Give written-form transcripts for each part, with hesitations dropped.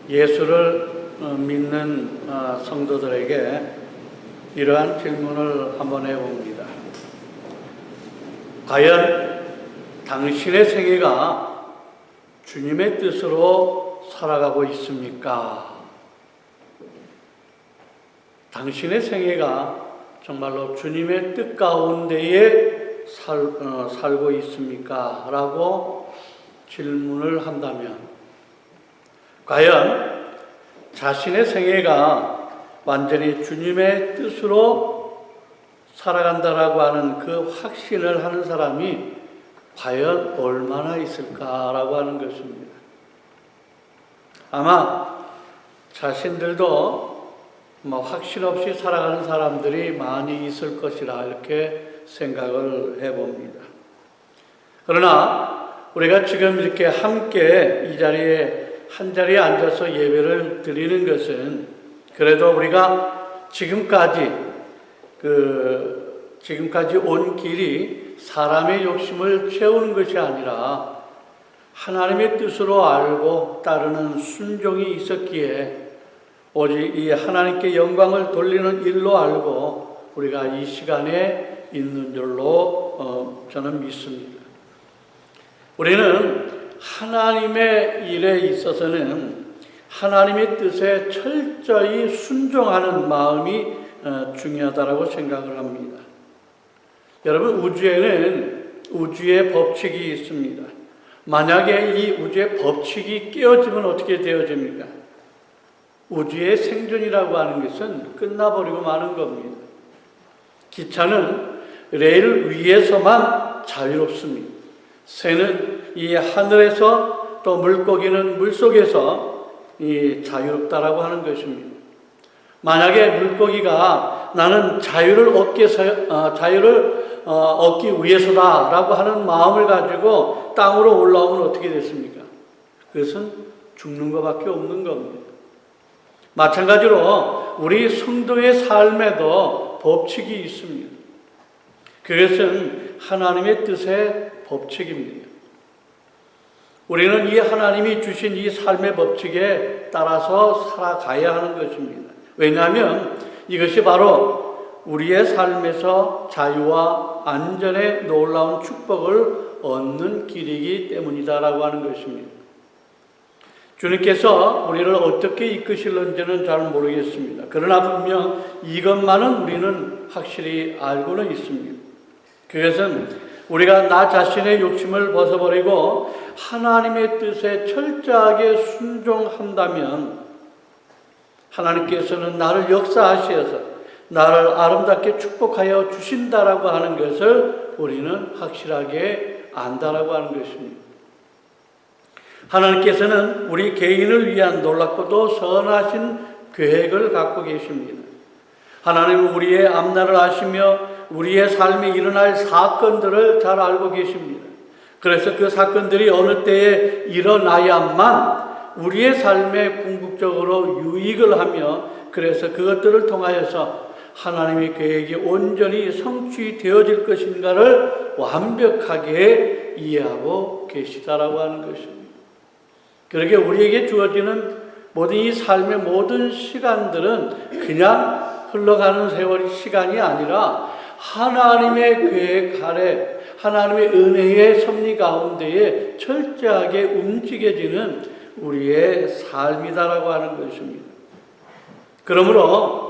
예수를 믿는 성도들에게 이러한 질문을 한번 해봅니다. 과연 당신의 생애가 주님의 뜻으로 살아가고 있습니까? 당신의 생애가 정말로 주님의 뜻 가운데에 살고 있습니까? 라고 질문을 한다면 과연 자신의 생애가 완전히 주님의 뜻으로 살아간다라고 하는 그 확신을 하는 사람이 과연 얼마나 있을까라고 하는 것입니다. 아마 자신들도 확신 없이 살아가는 사람들이 많이 있을 것이라 이렇게 생각을 해봅니다. 그러나 우리가 지금 이렇게 함께 이 자리에 한 자리에 앉아서 예배를 드리는 것은 그래도 우리가 지금까지 온 길이 사람의 욕심을 채우는 것이 아니라 하나님의 뜻으로 알고 따르는 순종이 있었기에 오직 이 하나님께 영광을 돌리는 일로 알고 우리가 이 시간에 있는 줄로 저는 믿습니다. 우리는 하나님의 일에 있어서는 하나님의 뜻에 철저히 순종하는 마음이 중요하다고 생각을 합니다. 여러분, 우주에는 우주의 법칙이 있습니다. 만약에 이 우주의 법칙이 깨어지면 어떻게 되어집니까? 우주의 생존이라고 하는 것은 끝나버리고 마는 겁니다. 기차는 레일 위에서만 자유롭습니다. 새는 이 하늘에서 또 물고기는 물속에서 이 자유롭다라고 하는 것입니다. 만약에 물고기가 나는 자유를 얻기 위해서다라고 하는 마음을 가지고 땅으로 올라오면 어떻게 됐습니까? 그것은 죽는 것밖에 없는 겁니다. 마찬가지로 우리 성도의 삶에도 법칙이 있습니다. 그것은 하나님의 뜻의 법칙입니다. 우리는 이 하나님이 주신 이 삶의 법칙에 따라서 살아가야 하는 것입니다. 왜냐하면 이것이 바로 우리의 삶에서 자유와 안전의 놀라운 축복을 얻는 길이기 때문이다라고 하는 것입니다. 주님께서 우리를 어떻게 이끄실는지는 잘 모르겠습니다. 그러나 분명 이것만은 우리는 확실히 알고는 있습니다. 그것은 우리가 나 자신의 욕심을 벗어버리고 하나님의 뜻에 철저하게 순종한다면 하나님께서는 나를 역사하셔서 나를 아름답게 축복하여 주신다라고 하는 것을 우리는 확실하게 안다라고 하는 것입니다. 하나님께서는 우리 개인을 위한 놀랍고도 선하신 계획을 갖고 계십니다. 하나님은 우리의 앞날을 아시며 우리의 삶에 일어날 사건들을 잘 알고 계십니다. 그래서 그 사건들이 어느 때에 일어나야만 우리의 삶에 궁극적으로 유익을 하며 그래서 그것들을 통하여서 하나님의 계획이 온전히 성취되어질 것인가를 완벽하게 이해하고 계시다라고 하는 것입니다. 그러게 우리에게 주어지는 모든 이 삶의 모든 시간들은 그냥 흘러가는 세월이 시간이 아니라 하나님의 계획 아래 하나님의 은혜의 섭리 가운데에 철저하게 움직여지는 우리의 삶이다라고 하는 것입니다. 그러므로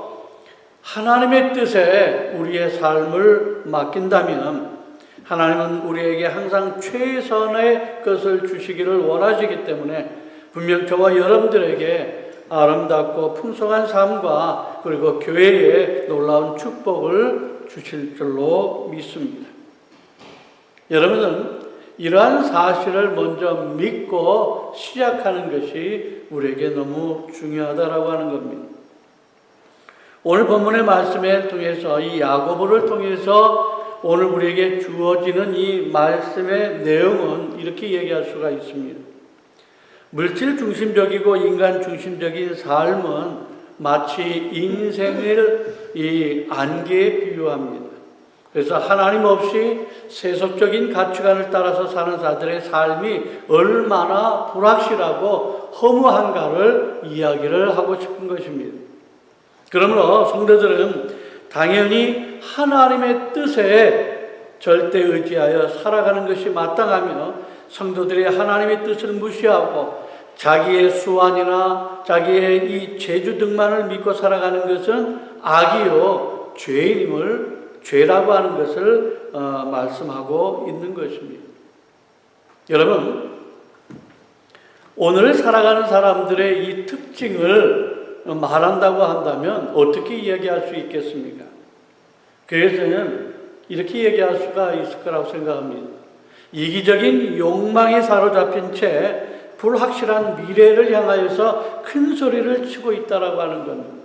하나님의 뜻에 우리의 삶을 맡긴다면 하나님은 우리에게 항상 최선의 것을 주시기를 원하시기 때문에 분명 저와 여러분들에게 아름답고 풍성한 삶과 그리고 교회에 놀라운 축복을 주실 줄로 믿습니다. 여러분은 이러한 사실을 먼저 믿고 시작하는 것이 우리에게 너무 중요하다라고 하는 겁니다. 오늘 본문의 말씀에 통해서 이 야고보를 통해서 오늘 우리에게 주어지는 이 말씀의 내용은 이렇게 얘기할 수가 있습니다. 물질 중심적이고 인간 중심적인 삶은 마치 인생을 이 안개에 비유합니다. 그래서 하나님 없이 세속적인 가치관을 따라서 사는 자들의 삶이 얼마나 불확실하고 허무한가를 이야기를 하고 싶은 것입니다. 그러므로 성도들은 당연히 하나님의 뜻에 절대 의지하여 살아가는 것이 마땅하며, 성도들이 하나님의 뜻을 무시하고 자기의 수완이나 자기의 이 재주 등만을 믿고 살아가는 것은 악이요 죄라고 하는 것을 말씀하고 있는 것입니다. 여러분, 오늘 살아가는 사람들의 이 특징을 말한다고 한다면 어떻게 이야기할 수 있겠습니까? 그래서는 이렇게 얘기할 수가 있을 거라고 생각합니다. 이기적인 욕망에 사로잡힌 채 불확실한 미래를 향하여서 큰 소리를 치고 있다라고 하는 겁니다.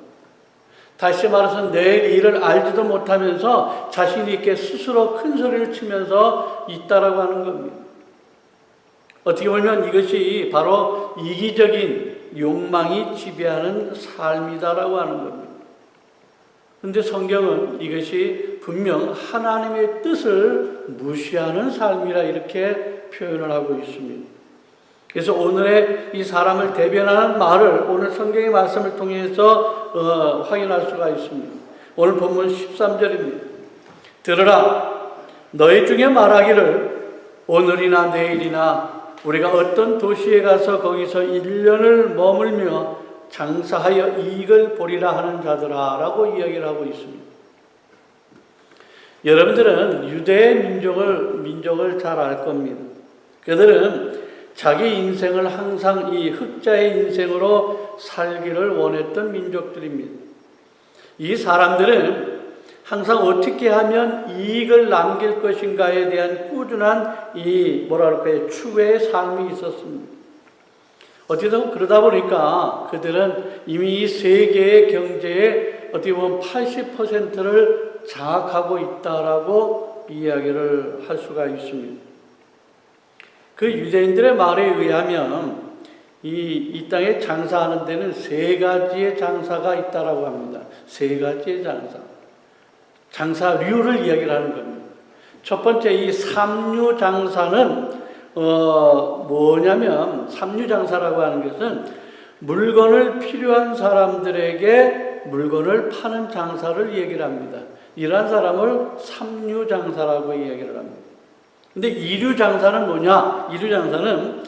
다시 말해서 내일 일을 알지도 못하면서 자신 있게 스스로 큰 소리를 치면서 있다라고 하는 겁니다. 어떻게 보면 이것이 바로 이기적인 욕망이 지배하는 삶이다라고 하는 겁니다. 그런데 성경은 이것이 분명 하나님의 뜻을 무시하는 삶이라 이렇게 표현을 하고 있습니다. 그래서 오늘의 이 사람을 대변하는 말을 오늘 성경의 말씀을 통해서 확인할 수가 있습니다. 오늘 본문 13절입니다. 들으라, 너희 중에 말하기를 오늘이나 내일이나 우리가 어떤 도시에 가서 거기서 1년을 머물며 장사하여 이익을 보리라 하는 자들아 라고 이야기를 하고 있습니다. 여러분들은 유대의 민족을 잘 알 겁니다. 그들은 자기 인생을 항상 이 흑자의 인생으로 살기를 원했던 민족들입니다. 이 사람들은 항상 어떻게 하면 이익을 남길 것인가에 대한 꾸준한 추구의 삶이 있었습니다. 어쨌든 그러다 보니까 그들은 이미 이 세계의 경제의 어떻게 보면 80%를 장악하고 있다라고 이야기를 할 수가 있습니다. 그 유대인들의 말에 의하면 이 땅에 장사하는 데는 3가지의 장사가 있다라고 합니다. 3가지의 장사류를 이야기를 하는 겁니다. 첫 번째 이 삼류 장사는 뭐냐면, 삼류 장사라고 하는 것은 물건을 필요한 사람들에게 물건을 파는 장사를 얘기를 합니다. 이러한 사람을 삼류 장사라고 이야기를 합니다. 근데 이류 장사는 뭐냐? 이류 장사는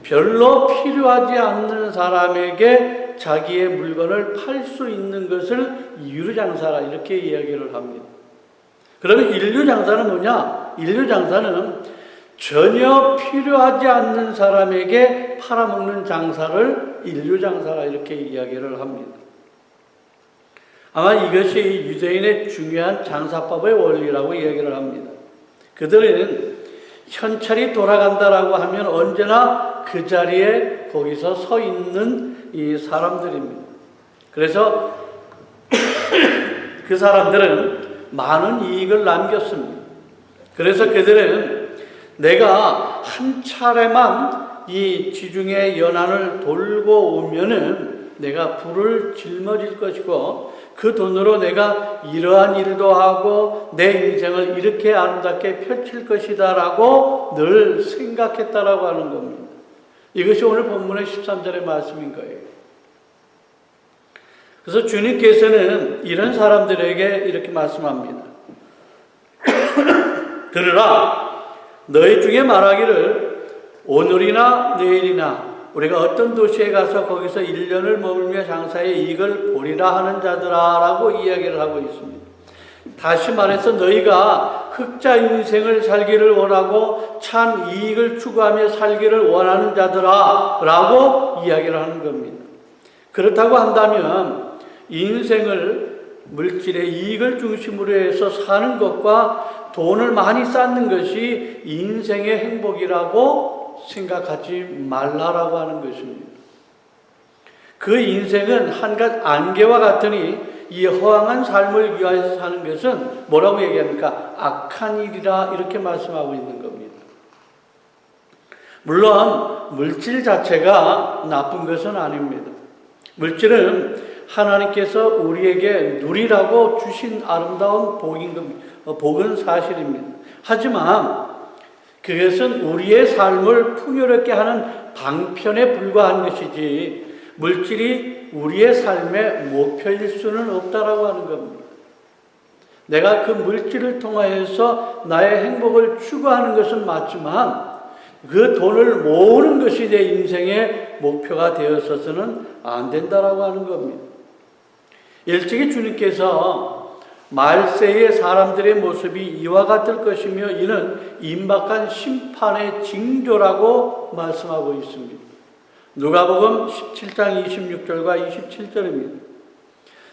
별로 필요하지 않는 사람에게 자기의 물건을 팔 수 있는 것을 이류 장사라 이렇게 이야기를 합니다. 그러면 일류 장사는 뭐냐? 일류 장사는 전혀 필요하지 않는 사람에게 팔아먹는 장사를 일류 장사라 이렇게 이야기를 합니다. 아마 이것이 유대인의 중요한 장사법의 원리라고 이야기를 합니다. 그들은 현찰이 돌아간다라고 하면 언제나 그 자리에 거기서 서 있는 이 사람들입니다. 그래서 그 사람들은 많은 이익을 남겼습니다. 그래서 그들은 내가 한 차례만 이 지중해 연안을 돌고 오면은 내가 부를 짊어질 것이고 그 돈으로 내가 이러한 일도 하고 내 인생을 이렇게 아름답게 펼칠 것이다 라고 늘 생각했다라고 하는 겁니다. 이것이 오늘 본문의 13절의 말씀인 거예요. 그래서 주님께서는 이런 사람들에게 이렇게 말씀합니다. 들으라, 너희 중에 말하기를 오늘이나 내일이나 우리가 어떤 도시에 가서 거기서 1년을 머물며 장사의 이익을 보리라 하는 자들아 라고 이야기를 하고 있습니다. 다시 말해서 너희가 흑자 인생을 살기를 원하고 참 이익을 추구하며 살기를 원하는 자들아 라고 이야기를 하는 겁니다. 그렇다고 한다면 인생을 물질의 이익을 중심으로 해서 사는 것과 돈을 많이 쌓는 것이 인생의 행복이라고 생각하지 말라라고 하는 것입니다. 그 인생은 한갓 안개와 같으니 이 허황한 삶을 위하여 사는 것은 뭐라고 얘기합니까? 악한 일이라 이렇게 말씀하고 있는 겁니다. 물론 물질 자체가 나쁜 것은 아닙니다. 물질은 하나님께서 우리에게 누리라고 주신 아름다운 복인 겁니다. 복은 사실입니다. 하지만 그것은 우리의 삶을 풍요롭게 하는 방편에 불과한 것이지 물질이 우리의 삶의 목표일 수는 없다라고 하는 겁니다. 내가 그 물질을 통하여서 나의 행복을 추구하는 것은 맞지만 그 돈을 모으는 것이 내 인생의 목표가 되어서는 안 된다라고 하는 겁니다. 일찍이 주님께서 말세의 사람들의 모습이 이와 같을 것이며 이는 임박한 심판의 징조라고 말씀하고 있습니다. 누가복음 17장 26절과 27절입니다.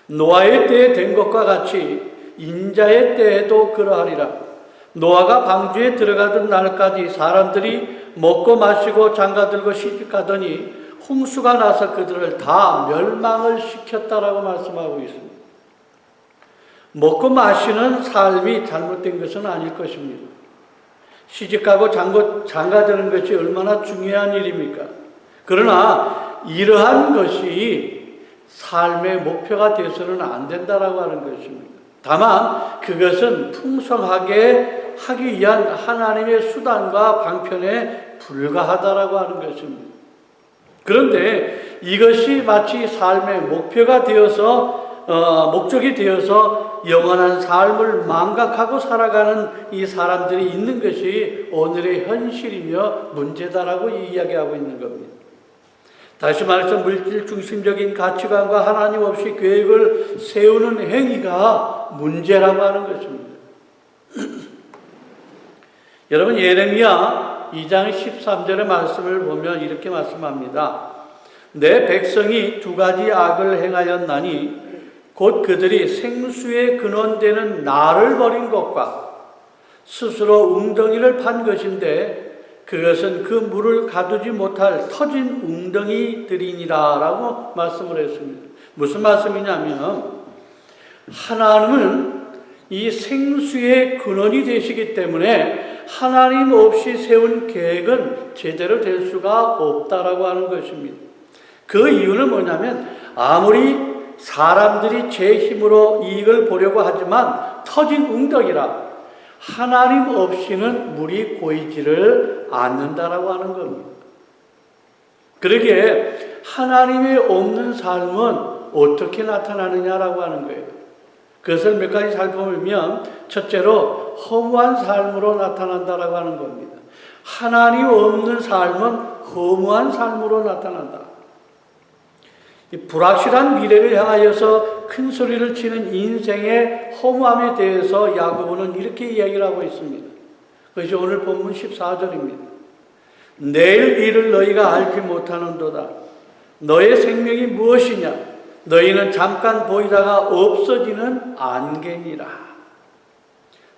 노아의 때에 된 것과 같이 인자의 때에도 그러하리라. 노아가 방주에 들어가던 날까지 사람들이 먹고 마시고 장가들고 시집가더니 홍수가 나서 그들을 다 멸망을 시켰다라고 말씀하고 있습니다. 먹고 마시는 삶이 잘못된 것은 아닐 것입니다. 시집가고 장가드는 것이 얼마나 중요한 일입니까? 그러나 이러한 것이 삶의 목표가 되어서는 안 된다라고 하는 것입니다. 다만 그것은 풍성하게 하기 위한 하나님의 수단과 방편에 불과하다라고 하는 것입니다. 그런데 이것이 마치 삶의 목표가 되어서 목적이 되어서 영원한 삶을 망각하고 살아가는 이 사람들이 있는 것이 오늘의 현실이며 문제다라고 이야기하고 있는 겁니다. 다시 말해서 물질 중심적인 가치관과 하나님 없이 계획을 세우는 행위가 문제라고 하는 것입니다. 여러분 예레미야 2장 13절의 말씀을 보면 이렇게 말씀합니다. 내 백성이 두 가지 악을 행하였나니 곧 그들이 생수의 근원되는 나를 버린 것과 스스로 웅덩이를 판 것인데 그것은 그 물을 가두지 못할 터진 웅덩이들이니라 라고 말씀을 했습니다. 무슨 말씀이냐면 하나님은 이 생수의 근원이 되시기 때문에 하나님 없이 세운 계획은 제대로 될 수가 없다라고 하는 것입니다. 그 이유는 뭐냐면 아무리 사람들이 제 힘으로 이익을 보려고 하지만 터진 웅덩이라 하나님 없이는 물이 고이지를 않는다라고 하는 겁니다. 그러기에 하나님이 없는 삶은 어떻게 나타나느냐라고 하는 거예요. 그것을 몇 가지 살펴보면 첫째로 허무한 삶으로 나타난다라고 하는 겁니다. 하나님 없는 삶은 허무한 삶으로 나타난다. 이 불확실한 미래를 향하여서 큰 소리를 치는 인생의 허무함에 대해서 야고보는 이렇게 이야기를 하고 있습니다. 그것이 오늘 본문 14절입니다. 내일 일을 너희가 알지 못하는도다. 너의 생명이 무엇이냐? 너희는 잠깐 보이다가 없어지는 안개니라.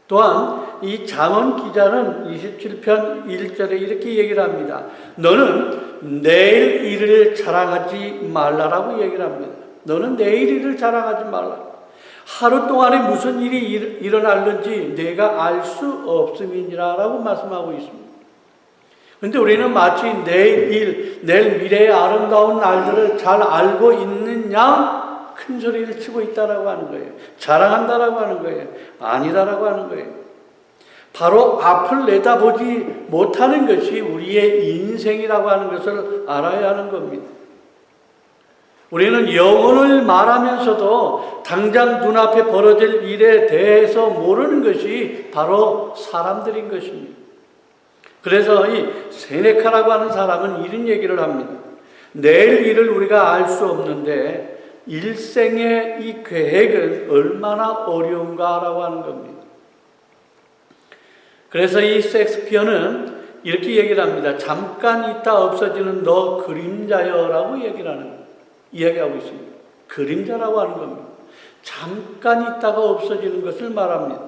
또한 이 잠언 기자는 27편 1절에 이렇게 얘기를 합니다. 너는 내일 일을 자랑하지 말라라고 얘기를 합니다. 너는 내일 일을 자랑하지 말라. 하루 동안에 무슨 일이 일어날는지 내가 알 수 없음이니라 라고 말씀하고 있습니다. 그런데 우리는 마치 내일 미래의 아름다운 날들을 잘 알고 있는 양 큰 소리를 치고 있다라고 하는 거예요. 자랑한다라고 하는 거예요. 아니다라고 하는 거예요. 바로 앞을 내다보지 못하는 것이 우리의 인생이라고 하는 것을 알아야 하는 겁니다. 우리는 영혼을 말하면서도 당장 눈앞에 벌어질 일에 대해서 모르는 것이 바로 사람들인 것입니다. 그래서 이 세네카라고 하는 사람은 이런 얘기를 합니다. 내일 일을 우리가 알 수 없는데 일생의 이 계획은 얼마나 어려운가라고 하는 겁니다. 그래서 이 셰익스피어는 이렇게 얘기를 합니다. 잠깐 있다 없어지는 너 그림자여라고 이야기하고 있습니다. 그림자라고 하는 겁니다. 잠깐 있다가 없어지는 것을 말합니다.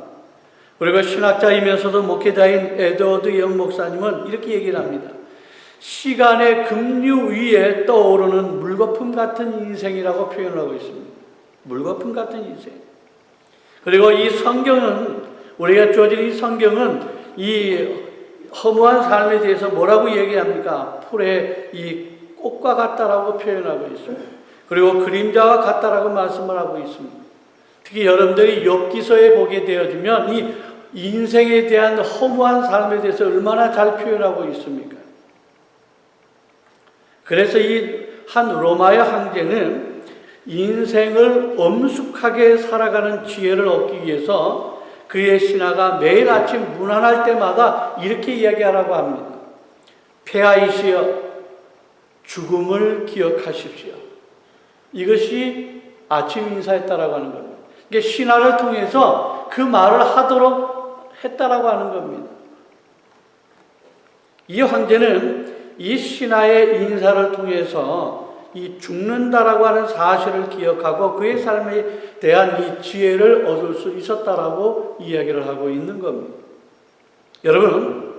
그리고 신학자이면서도 목회자인 에드워드 영 목사님은 이렇게 얘기를 합니다. 시간의 급류 위에 떠오르는 물거품 같은 인생이라고 표현하고 있습니다. 물거품 같은 인생. 그리고 이 성경은 우리가 주어진 이 성경은 이 허무한 삶에 대해서 뭐라고 얘기합니까? 풀의 이 꽃과 같다라고 표현하고 있습니다. 그리고 그림자와 같다라고 말씀을 하고 있습니다. 특히 여러분들이 욥기서에 보게 되어지면 이 인생에 대한 허무한 삶에 대해서 얼마나 잘 표현하고 있습니까? 그래서 이 한 로마의 황제는 인생을 엄숙하게 살아가는 지혜를 얻기 위해서 그의 신하가 매일 아침 문안할 때마다 이렇게 이야기하라고 합니다. 폐하이시여 죽음을 기억하십시오. 이것이 아침 인사했다라고 하는 겁니다. 이게 신하를 통해서 그 말을 하도록 했다라고 하는 겁니다. 이 황제는 이 신하의 인사를 통해서 이 죽는다라고 하는 사실을 기억하고 그의 삶에 대한 이 지혜를 얻을 수 있었다라고 이야기를 하고 있는 겁니다. 여러분,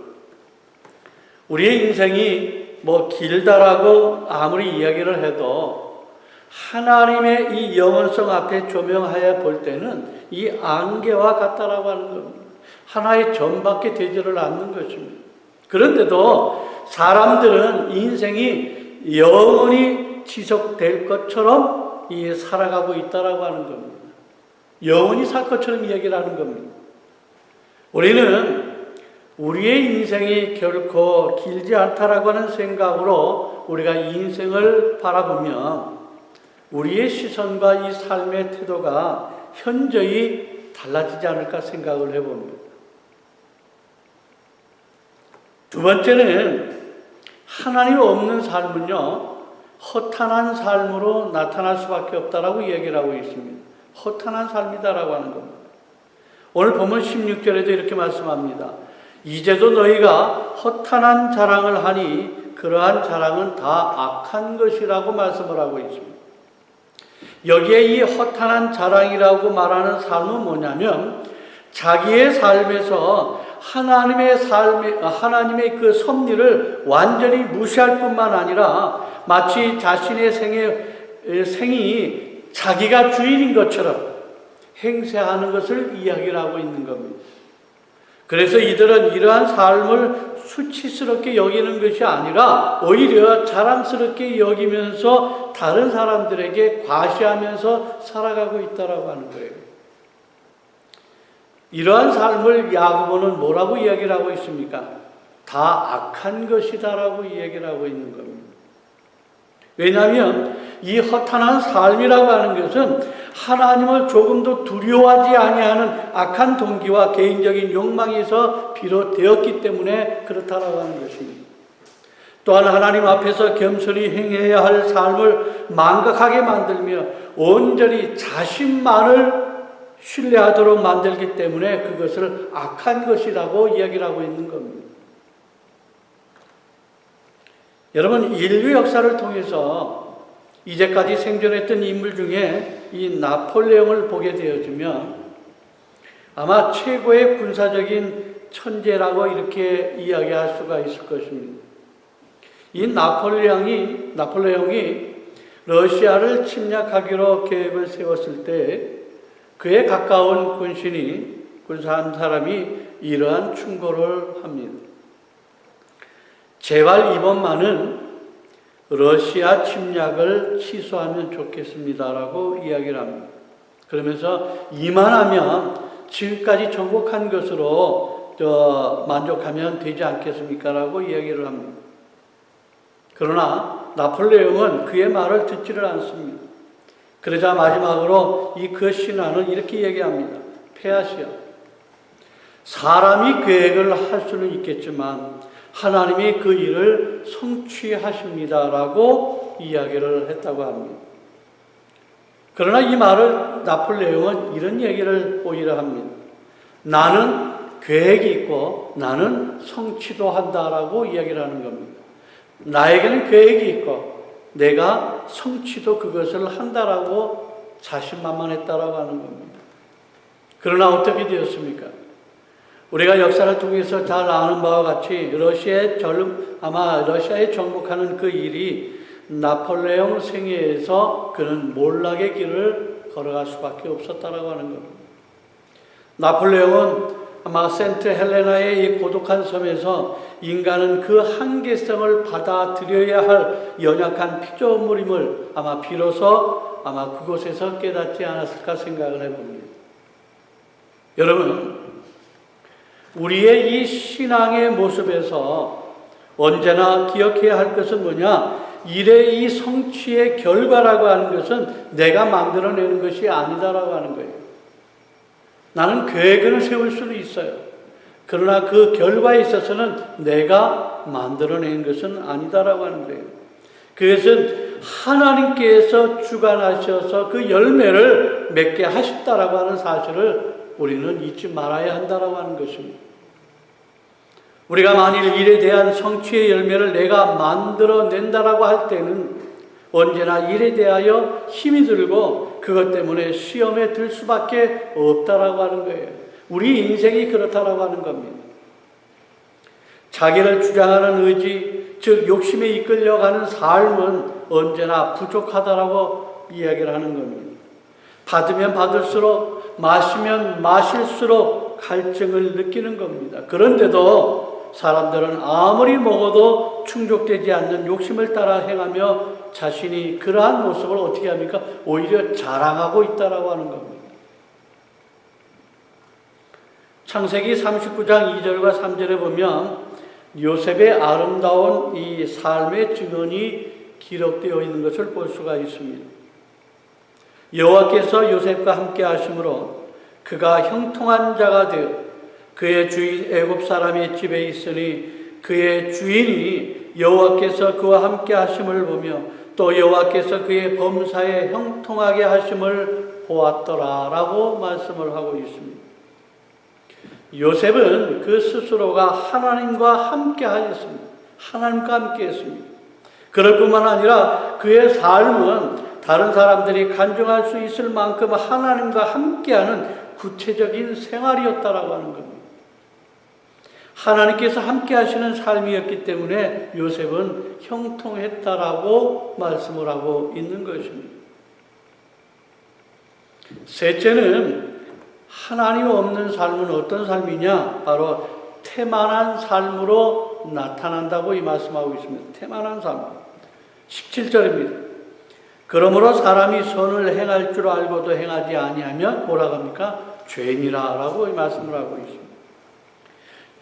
우리의 인생이 길다라고 아무리 이야기를 해도 하나님의 이 영원성 앞에 조명하여 볼 때는 이 안개와 같다라고 하는 겁니다. 하나의 점밖에 되지를 않는 것입니다. 그런데도 사람들은 인생이 영원히 지속될 것처럼 살아가고 있다라고 하는 겁니다. 영원히 살 것처럼 이야기를 하는 겁니다. 우리는 우리의 인생이 결코 길지 않다라고 하는 생각으로 우리가 인생을 바라보면 우리의 시선과 이 삶의 태도가 현저히 달라지지 않을까 생각을 해봅니다. 두 번째는 하나님 없는 삶은요, 허탄한 삶으로 나타날 수밖에 없다라고 얘기를 하고 있습니다. 허탄한 삶이다라고 하는 겁니다. 오늘 보면 16절에도 이렇게 말씀합니다. 이제도 너희가 허탄한 자랑을 하니 그러한 자랑은 다 악한 것이라고 말씀을 하고 있습니다. 여기에 이 허탄한 자랑이라고 말하는 삶은 뭐냐면 자기의 삶에서 하나님의 그 섭리를 완전히 무시할 뿐만 아니라 마치 자신의 생이 자기가 주인인 것처럼 행세하는 것을 이야기를 하고 있는 겁니다. 그래서 이들은 이러한 삶을 수치스럽게 여기는 것이 아니라 오히려 자랑스럽게 여기면서 다른 사람들에게 과시하면서 살아가고 있다라고 하는 거예요. 이러한 삶을 야고보는 뭐라고 이야기를 하고 있습니까? 다 악한 것이다라고 이야기를 하고 있는 겁니다. 왜냐하면 이 허탄한 삶이라고 하는 것은 하나님을 조금도 두려워하지 아니하는 악한 동기와 개인적인 욕망에서 비롯되었기 때문에 그렇다라고 하는 것입니다. 또한 하나님 앞에서 겸손히 행해야 할 삶을 망각하게 만들며 온전히 자신만을 신뢰하도록 만들기 때문에 그것을 악한 것이라고 이야기를 하고 있는 겁니다. 여러분, 인류 역사를 통해서 이제까지 생존했던 인물 중에 이 나폴레옹을 보게 되어지면 아마 최고의 군사적인 천재라고 이렇게 이야기할 수가 있을 것입니다. 이 나폴레옹이 러시아를 침략하기로 계획을 세웠을 때 그에 가까운 군사 한 사람이 이러한 충고를 합니다. 제발 이번만은 러시아 침략을 취소하면 좋겠습니다라고 이야기를 합니다. 그러면서 이만하면 지금까지 정복한 것으로 만족하면 되지 않겠습니까라고 이야기를 합니다. 그러나 나폴레옹은 그의 말을 듣지를 않습니다. 그러자 마지막으로 그 신하는 이렇게 얘기합니다. 폐하시여, 사람이 계획을 할 수는 있겠지만 하나님이 그 일을 성취하십니다라고 이야기를 했다고 합니다. 그러나 이 말을 나폴레옹은 이런 얘기를 오히려 합니다. 나는 계획이 있고 나는 성취도 한다라고 이야기를 하는 겁니다. 나에게는 계획이 있고 내가 성취도 그것을 한다라고 자신만만했다라고 하는 겁니다. 그러나 어떻게 되었습니까? 우리가 역사를 통해서 잘 아는 바와 같이 러시아에 정복하는 그 일이 나폴레옹 생애에서 그는 몰락의 길을 걸어갈 수밖에 없었다라고 하는 겁니다. 나폴레옹은 아마 센트 헬레나의 이 고독한 섬에서 인간은 그 한계성을 받아들여야 할 연약한 피조물임을 아마 비로소 아마 그곳에서 깨닫지 않았을까 생각을 해봅니다. 여러분, 우리의 이 신앙의 모습에서 언제나 기억해야 할 것은 뭐냐? 일의 이 성취의 결과라고 하는 것은 내가 만들어내는 것이 아니다라고 하는 거예요. 나는 계획을 세울 수는 있어요. 그러나 그 결과에 있어서는 내가 만들어낸 것은 아니다라고 하는 거예요. 그것은 하나님께서 주관하셔서 그 열매를 맺게 하셨다라고 하는 사실을 우리는 잊지 말아야 한다라고 하는 것입니다. 우리가 만일 일에 대한 성취의 열매를 내가 만들어낸다라고 할 때는 언제나 일에 대하여 힘이 들고 그것 때문에 시험에 들 수밖에 없다라고 하는 거예요. 우리 인생이 그렇다라고 하는 겁니다. 자기를 주장하는 의지, 즉 욕심에 이끌려가는 삶은 언제나 부족하다라고 이야기를 하는 겁니다. 받으면 받을수록, 마시면 마실수록 갈증을 느끼는 겁니다. 그런데도 사람들은 아무리 먹어도 충족되지 않는 욕심을 따라 행하며 자신이 그러한 모습을 어떻게 합니까? 오히려 자랑하고 있다라고 하는 겁니다. 창세기 39장 2절과 3절에 보면 요셉의 아름다운 이 삶의 증언이 기록되어 있는 것을 볼 수가 있습니다. 여호와께서 요셉과 함께 하심으로 그가 형통한 자가 되어 그의 주인 애굽 사람의 집에 있으니 그의 주인이 여호와께서 그와 함께 하심을 보며 또 여호와께서 그의 범사에 형통하게 하심을 보았더라라고 말씀을 하고 있습니다. 요셉은 그 스스로가 하나님과 함께 하였습니다. 하나님과 함께 했습니다. 그럴 뿐만 아니라 그의 삶은 다른 사람들이 간증할 수 있을 만큼 하나님과 함께하는 구체적인 생활이었다라고 하는 겁니다. 하나님께서 함께 하시는 삶이었기 때문에 요셉은 형통했다라고 말씀을 하고 있는 것입니다. 셋째는 하나님 없는 삶은 어떤 삶이냐? 바로 태만한 삶으로 나타난다고 이 말씀하고 있습니다. 태만한 삶. 17절입니다. 그러므로 사람이 선을 행할 줄 알고도 행하지 아니하면 뭐라고 합니까? 죄인이라 라고 이 말씀을 하고 있습니다.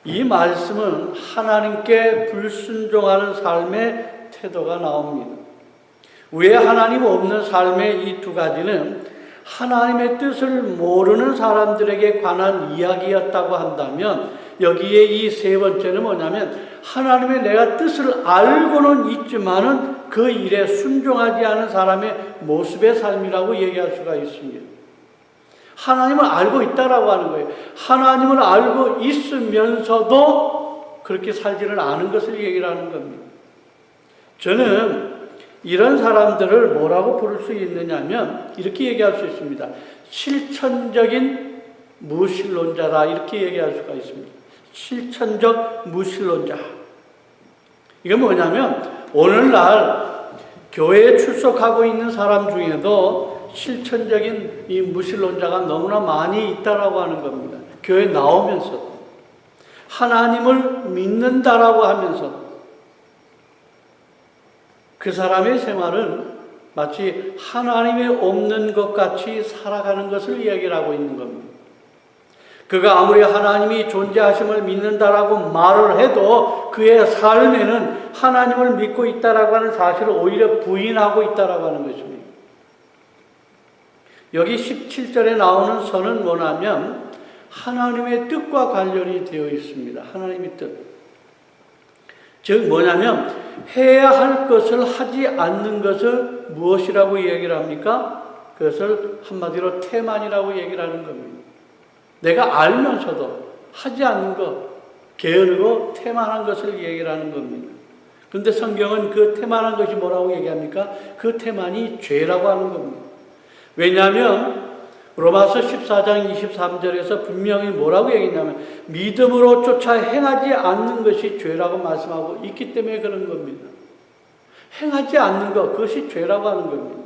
이 말씀은 하나님께 불순종하는 삶의 태도가 나옵니다. 왜 하나님 없는 삶의 이 두 가지는 하나님의 뜻을 모르는 사람들에게 관한 이야기였다고 한다면 여기에 이 세 번째는 뭐냐면 하나님의 내가 뜻을 알고는 있지만은 그 일에 순종하지 않은 사람의 모습의 삶이라고 얘기할 수가 있습니다. 하나님을 알고 있다라고 하는 거예요. 하나님을 알고 있으면서도 그렇게 살지를 않은 것을 얘기를 하는 겁니다. 저는 이런 사람들을 뭐라고 부를 수 있느냐면 이렇게 얘기할 수 있습니다. 실천적인 무신론자다 이렇게 얘기할 수가 있습니다. 실천적 무신론자. 이게 뭐냐면 오늘날 교회에 출석하고 있는 사람 중에도 실천적인 이 무신론자가 너무나 많이 있다라고 하는 겁니다. 교회 나오면서도 하나님을 믿는다라고 하면서도 그 사람의 생활은 마치 하나님이 없는 것 같이 살아가는 것을 이야기를 하고 있는 겁니다. 그가 아무리 하나님이 존재하심을 믿는다라고 말을 해도 그의 삶에는 하나님을 믿고 있다라고 하는 사실을 오히려 부인하고 있다라고 하는 것입니다. 여기 17절에 나오는 선은 뭐냐면 하나님의 뜻과 관련이 되어 있습니다. 하나님의 뜻. 즉 뭐냐면 해야 할 것을 하지 않는 것을 무엇이라고 얘기를 합니까? 그것을 한마디로 태만이라고 얘기를 하는 겁니다. 내가 알면서도 하지 않는 것, 게으르고 태만한 것을 얘기를 하는 겁니다. 그런데 성경은 그 태만한 것이 뭐라고 얘기합니까? 그 태만이 죄라고 하는 겁니다. 왜냐하면 로마서 14장 23절에서 분명히 뭐라고 얘기했냐면 믿음으로 쫓아 행하지 않는 것이 죄라고 말씀하고 있기 때문에 그런 겁니다. 행하지 않는 것, 그것이 죄라고 하는 겁니다.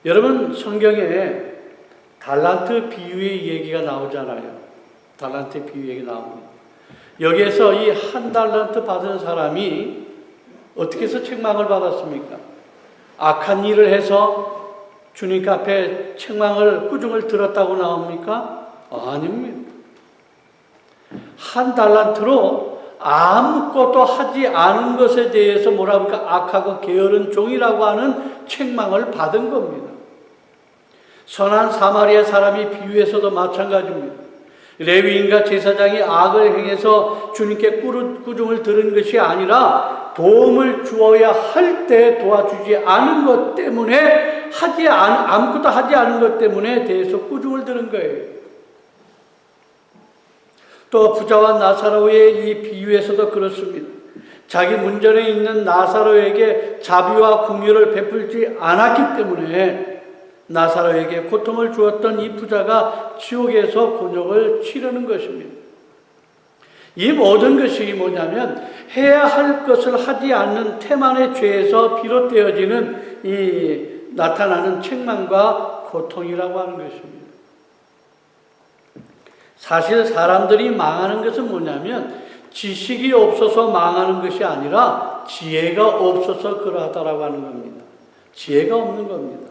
여러분 성경에 달란트 비유의 얘기가 나오잖아요. 달란트 비유 얘기 나옵니다. 여기에서 이 한 달란트 받은 사람이 어떻게 해서 책망을 받았습니까? 악한 일을 해서 주님 앞에 책망을 꾸중을 들었다고 나옵니까? 아닙니다. 한 달란트로 아무것도 하지 않은 것에 대해서 뭐라 합니까? 악하고 게으른 종이라고 하는 책망을 받은 겁니다. 선한 사마리아 사람이 비유에서도 마찬가지입니다. 레위인과 제사장이 악을 행해서 주님께 꾸중을 들은 것이 아니라 도움을 주어야 할 때 도와주지 않은 것 때문에 아무것도 하지 않은 것 때문에 대해서 꾸중을 들은 거예요. 또 부자와 나사로의 이 비유에서도 그렇습니다. 자기 문전에 있는 나사로에게 자비와 긍휼을 베풀지 않았기 때문에 나사로에게 고통을 주었던 이 부자가 지옥에서 곤욕을 치르는 것입니다. 이 모든 것이 뭐냐면 해야 할 것을 하지 않는 태만의 죄에서 비롯되어지는 이 나타나는 책망과 고통이라고 하는 것입니다. 사실 사람들이 망하는 것은 뭐냐면 지식이 없어서 망하는 것이 아니라 지혜가 없어서 그러하다라고 하는 겁니다. 지혜가 없는 겁니다.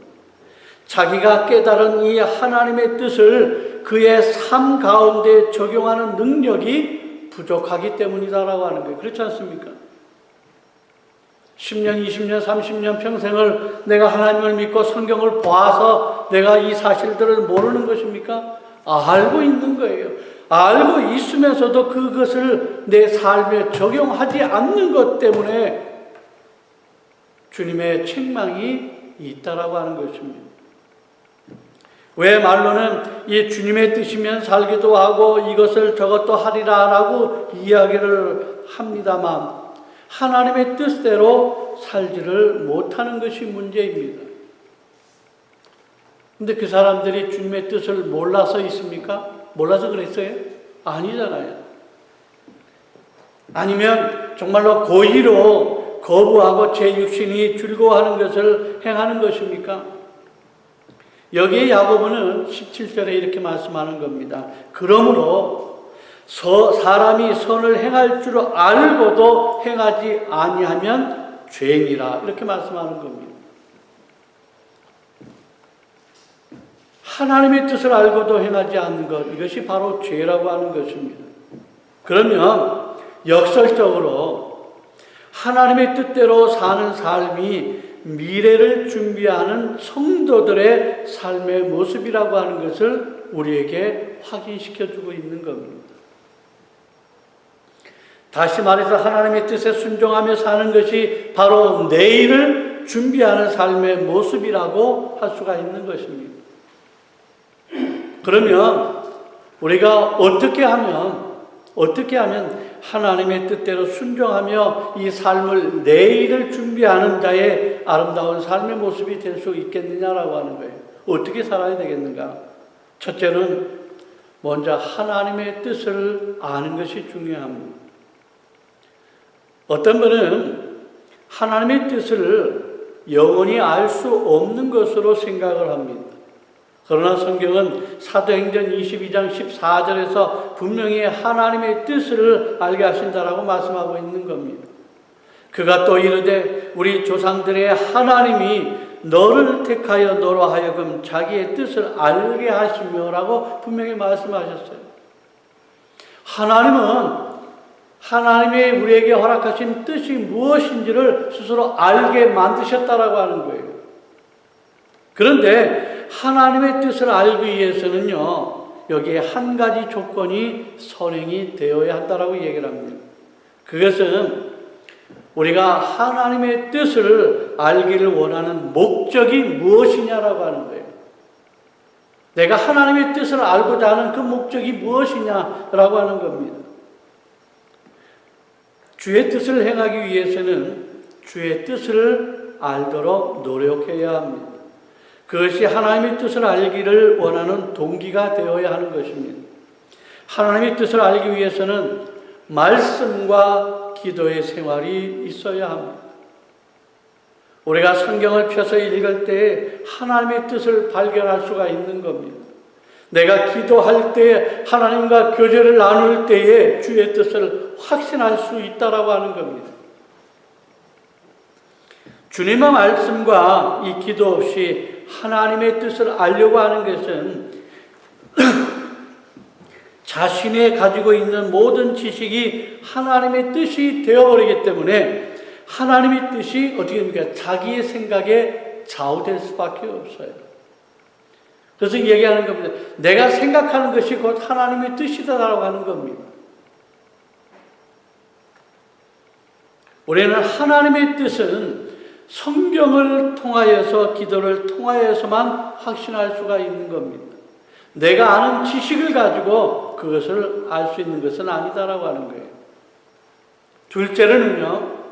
자기가 깨달은 이 하나님의 뜻을 그의 삶 가운데 적용하는 능력이 부족하기 때문이다라고 하는 거예요. 그렇지 않습니까? 10년, 20년, 30년 평생을 내가 하나님을 믿고 성경을 봐서 내가 이 사실들을 모르는 것입니까? 알고 있는 거예요. 알고 있으면서도 그것을 내 삶에 적용하지 않는 것 때문에 주님의 책망이 있다라고 하는 것입니다. 왜 말로는 이 주님의 뜻이면 살기도 하고 이것을 저것도 하리라 라고 이야기를 합니다만 하나님의 뜻대로 살지를 못하는 것이 문제입니다. 근데 그 사람들이 주님의 뜻을 몰라서 있습니까? 몰라서 그랬어요? 아니잖아요. 아니면 정말로 고의로 거부하고 제 육신이 즐거워하는 것을 행하는 것입니까? 여기에 야고보는 17절에 이렇게 말씀하는 겁니다. 그러므로 사람이 선을 행할 줄 알고도 행하지 아니하면 죄니라 이렇게 말씀하는 겁니다. 하나님의 뜻을 알고도 행하지 않는 것, 이것이 바로 죄라고 하는 것입니다. 그러면 역설적으로 하나님의 뜻대로 사는 삶이 미래를 준비하는 성도들의 삶의 모습이라고 하는 것을 우리에게 확인시켜주고 있는 겁니다. 다시 말해서 하나님의 뜻에 순종하며 사는 것이 바로 내일을 준비하는 삶의 모습이라고 할 수가 있는 것입니다. 그러면 우리가 어떻게 하면 하나님의 뜻대로 순종하며 이 삶을 내일을 준비하는 자의 아름다운 삶의 모습이 될 수 있겠느냐라고 하는 거예요. 어떻게 살아야 되겠는가? 첫째는 먼저 하나님의 뜻을 아는 것이 중요합니다. 어떤 분은 하나님의 뜻을 영원히 알 수 없는 것으로 생각을 합니다. 그러나 성경은 사도행전 22장 14절에서 분명히 하나님의 뜻을 알게 하신다라고 말씀하고 있는 겁니다. 그가 또 이르되 우리 조상들의 하나님이 너를 택하여 너로 하여금 자기의 뜻을 알게 하시며라고 분명히 말씀하셨어요. 하나님은 하나님의 우리에게 허락하신 뜻이 무엇인지를 스스로 알게 만드셨다라고 하는 거예요. 그런데 하나님의 뜻을 알기 위해서는요, 여기에 한 가지 조건이 선행이 되어야 한다라고 얘기를 합니다. 그것은 우리가 하나님의 뜻을 알기를 원하는 목적이 무엇이냐라고 하는 거예요. 내가 하나님의 뜻을 알고자 하는 그 목적이 무엇이냐라고 하는 겁니다. 주의 뜻을 행하기 위해서는 주의 뜻을 알도록 노력해야 합니다. 그것이 하나님의 뜻을 알기를 원하는 동기가 되어야 하는 것입니다. 하나님의 뜻을 알기 위해서는 말씀과 기도의 생활이 있어야 합니다. 우리가 성경을 펴서 읽을 때 하나님의 뜻을 발견할 수가 있는 겁니다. 내가 기도할 때 하나님과 교제를 나눌 때에 주의 뜻을 확신할 수 있다라고 하는 겁니다. 주님의 말씀과 이 기도 없이 하나님의 뜻을 알려고 하는 것은 자신이 가지고 있는 모든 지식이 하나님의 뜻이 되어버리기 때문에 하나님의 뜻이 어떻게 됩니까? 자기의 생각에 좌우될 수밖에 없어요. 그래서 얘기하는 겁니다. 내가 생각하는 것이 곧 하나님의 뜻이다라고 하는 겁니다. 우리는 하나님의 뜻은 성경을 통하여서, 기도를 통하여서만 확신할 수가 있는 겁니다. 내가 아는 지식을 가지고 그것을 알 수 있는 것은 아니다라고 하는 거예요. 둘째로는요,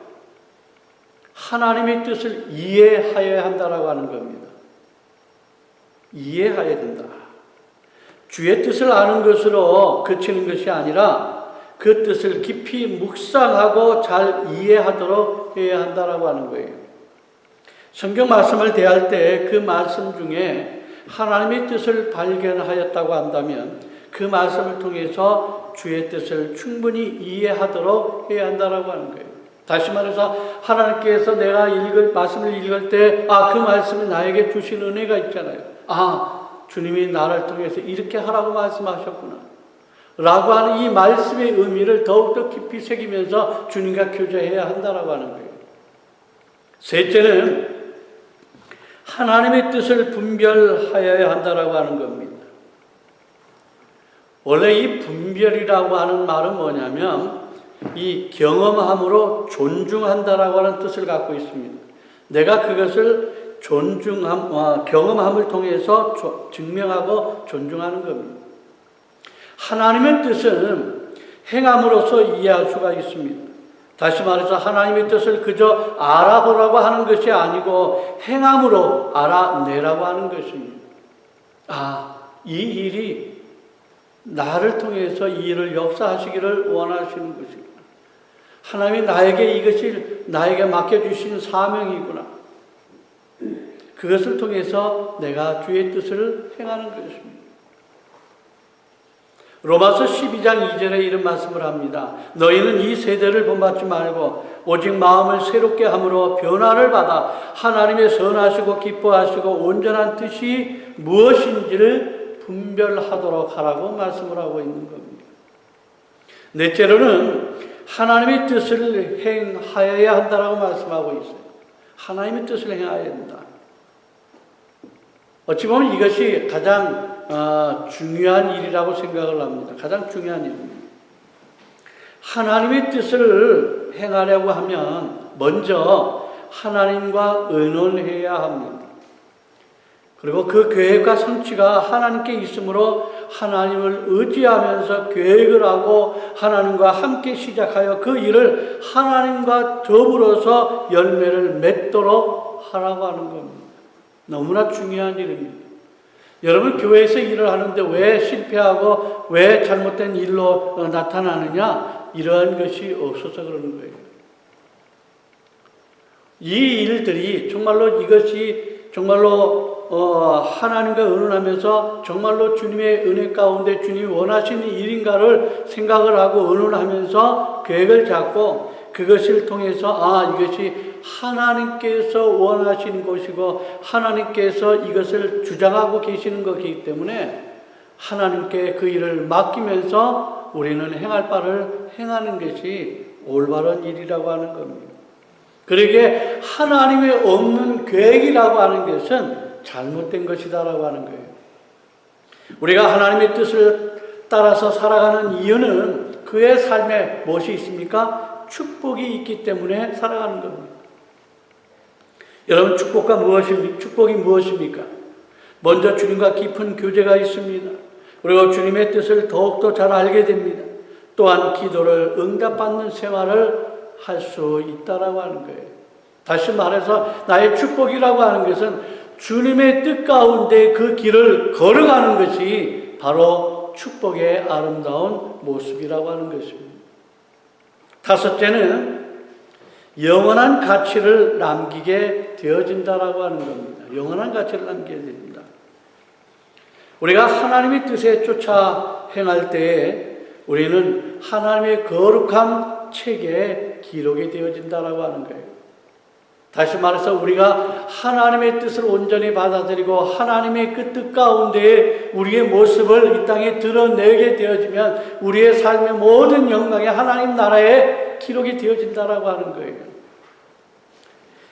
하나님의 뜻을 이해하여야 한다라고 하는 겁니다. 이해해야 된다. 주의 뜻을 아는 것으로 그치는 것이 아니라 그 뜻을 깊이 묵상하고 잘 이해하도록 해야 한다라고 하는 거예요. 성경 말씀을 대할 때 그 말씀 중에 하나님의 뜻을 발견하였다고 한다면 그 말씀을 통해서 주의 뜻을 충분히 이해하도록 해야 한다라고 하는 거예요. 다시 말해서 하나님께서 내가 말씀을 읽을 때 그 말씀이 나에게 주신 은혜가 있잖아요. 주님이 나를 통해서 이렇게 하라고 말씀하셨구나 라고 하는 이 말씀의 의미를 더욱더 깊이 새기면서 주님과 교제해야 한다라고 하는 거예요. 셋째는 하나님의 뜻을 분별하여야 한다라고 하는 겁니다. 원래 이 분별이라고 하는 말은 뭐냐면 이 경험함으로 존중한다라고 하는 뜻을 갖고 있습니다. 내가 그것을 경험함을 통해서 증명하고 존중하는 겁니다. 하나님의 뜻은 행함으로써 이해할 수가 있습니다. 다시 말해서 하나님의 뜻을 그저 알아보라고 하는 것이 아니고 행함으로 알아내라고 하는 것입니다. 이 일이 나를 통해서 이 일을 역사하시기를 원하시는 것이구나. 하나님이 나에게 이것이 나에게 맡겨주신 사명이구나. 그것을 통해서 내가 주의 뜻을 행하는 것입니다. 로마서 12장 2절에 이런 말씀을 합니다. 너희는 이 세대를 본받지 말고 오직 마음을 새롭게 함으로 변화를 받아 하나님의 선하시고 기뻐하시고 온전한 뜻이 무엇인지를 분별하도록 하라고 말씀을 하고 있는 겁니다. 넷째로는 하나님의 뜻을 행하여야 한다라고 말씀하고 있어요. 하나님의 뜻을 행하여야 한다. 어찌 보면 이것이 가장 중요한 일이라고 생각을 합니다. 가장 중요한 일입니다. 하나님의 뜻을 행하려고 하면 먼저 하나님과 의논해야 합니다. 그리고 그 계획과 성취가 하나님께 있으므로 하나님을 의지하면서 계획을 하고 하나님과 함께 시작하여 그 일을 하나님과 더불어서 열매를 맺도록 하라고 하는 겁니다. 너무나 중요한 일입니다. 여러분 교회에서 일을 하는데 왜 실패하고 왜 잘못된 일로 나타나느냐? 이러한 것이 없어서 그러는 거예요. 이 일들이 이것이 정말로 하나님과 의논하면서 정말로 주님의 은혜 가운데 주님이 원하시는 일인가를 생각을 하고 의논하면서 계획을 잡고 그것을 통해서 이것이 하나님께서 원하시는 것이고 하나님께서 이것을 주장하고 계시는 것이기 때문에 하나님께 그 일을 맡기면서 우리는 행할 바를 행하는 것이 올바른 일이라고 하는 겁니다. 그러기에 하나님의 없는 계획이라고 하는 것은 잘못된 것이다라고 하는 거예요. 우리가 하나님의 뜻을 따라서 살아가는 이유는 그의 삶에 무엇이 있습니까? 축복이 있기 때문에 살아가는 겁니다. 여러분 축복이 무엇입니까? 먼저 주님과 깊은 교제가 있습니다. 그리고 주님의 뜻을 더욱더 잘 알게 됩니다. 또한 기도를 응답받는 생활을 할 수 있다라고 하는 거예요. 다시 말해서 나의 축복이라고 하는 것은 주님의 뜻 가운데 그 길을 걸어가는 것이 바로 축복의 아름다운 모습이라고 하는 것입니다. 다섯째는 영원한 가치를 남기게 되어진다라고 하는 겁니다. 영원한 가치를 남기게 됩니다. 우리가 하나님의 뜻에 쫓아 행할 때에 우리는 하나님의 거룩한 책에 기록이 되어진다라고 하는 거예요. 다시 말해서 우리가 하나님의 뜻을 온전히 받아들이고 하나님의 그 뜻 가운데 우리의 모습을 이 땅에 드러내게 되어지면 우리의 삶의 모든 영광이 하나님 나라에 기록이 되어진다라고 하는 거예요.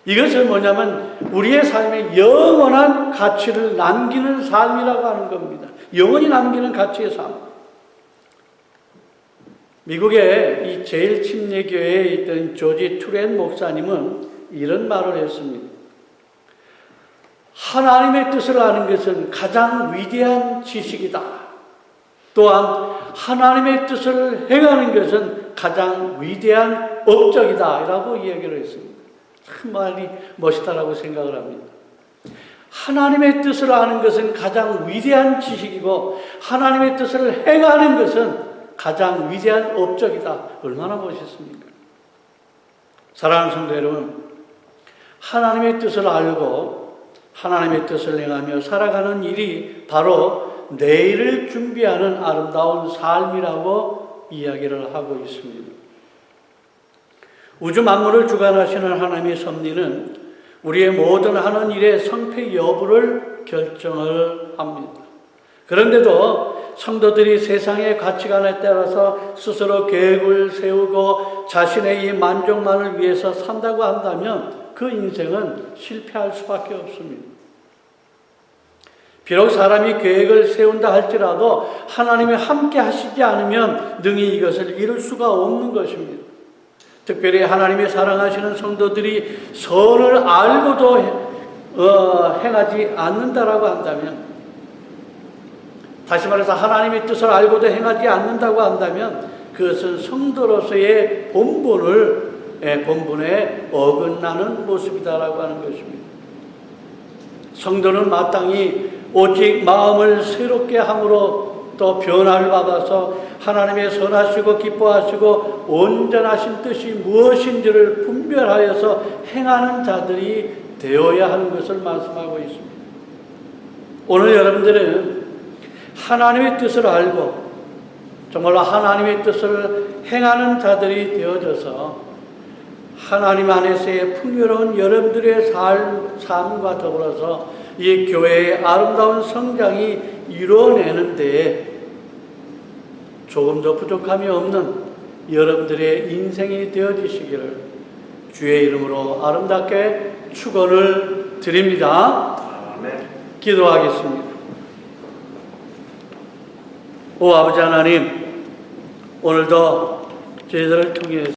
이것은 뭐냐면 우리의 삶에 영원한 가치를 남기는 삶이라고 하는 겁니다. 영원히 남기는 가치의 삶. 미국의 이 제일 침례교회에 있던 조지 투렌 목사님은 이런 말을 했습니다. 하나님의 뜻을 아는 것은 가장 위대한 지식이다. 또한 하나님의 뜻을 행하는 것은 가장 위대한 업적이다 라고 이야기를 했습니다. 참 말이 멋있다라고 생각을 합니다. 하나님의 뜻을 아는 것은 가장 위대한 지식이고 하나님의 뜻을 행하는 것은 가장 위대한 업적이다. 얼마나 멋있습니까? 사랑하는 성도 여러분, 하나님의 뜻을 알고 하나님의 뜻을 행하며 살아가는 일이 바로 내일을 준비하는 아름다운 삶이라고 이야기를 하고 있습니다. 우주 만물을 주관하시는 하나님의 섭리는 우리의 모든 하는 일의 성패 여부를 결정을 합니다. 그런데도 성도들이 세상의 가치관에 따라서 스스로 계획을 세우고 자신의 이 만족만을 위해서 산다고 한다면 그 인생은 실패할 수밖에 없습니다. 비록 사람이 계획을 세운다 할지라도 하나님이 함께 하시지 않으면 능히 이것을 이룰 수가 없는 것입니다. 특별히 하나님의 사랑하시는 성도들이 선을 알고도 행하지 않는다라고 한다면, 다시 말해서 하나님의 뜻을 알고도 행하지 않는다고 한다면 그것은 성도로서의 본분에 어긋나는 모습이다라고 하는 것입니다. 성도는 마땅히 오직 마음을 새롭게 함으로 또 변화를 받아서 하나님의 선하시고 기뻐하시고 온전하신 뜻이 무엇인지를 분별하여서 행하는 자들이 되어야 하는 것을 말씀하고 있습니다. 오늘 여러분들은 하나님의 뜻을 알고 정말로 하나님의 뜻을 행하는 자들이 되어져서 하나님 안에서의 풍요로운 여러분들의 삶과 더불어서 이 교회의 아름다운 성장이 이루어내는데 조금도 부족함이 없는 여러분들의 인생이 되어지시기를 주의 이름으로 아름답게 축원을 드립니다. 아멘. 기도하겠습니다. 오 아버지 하나님, 오늘도 저희들을 통해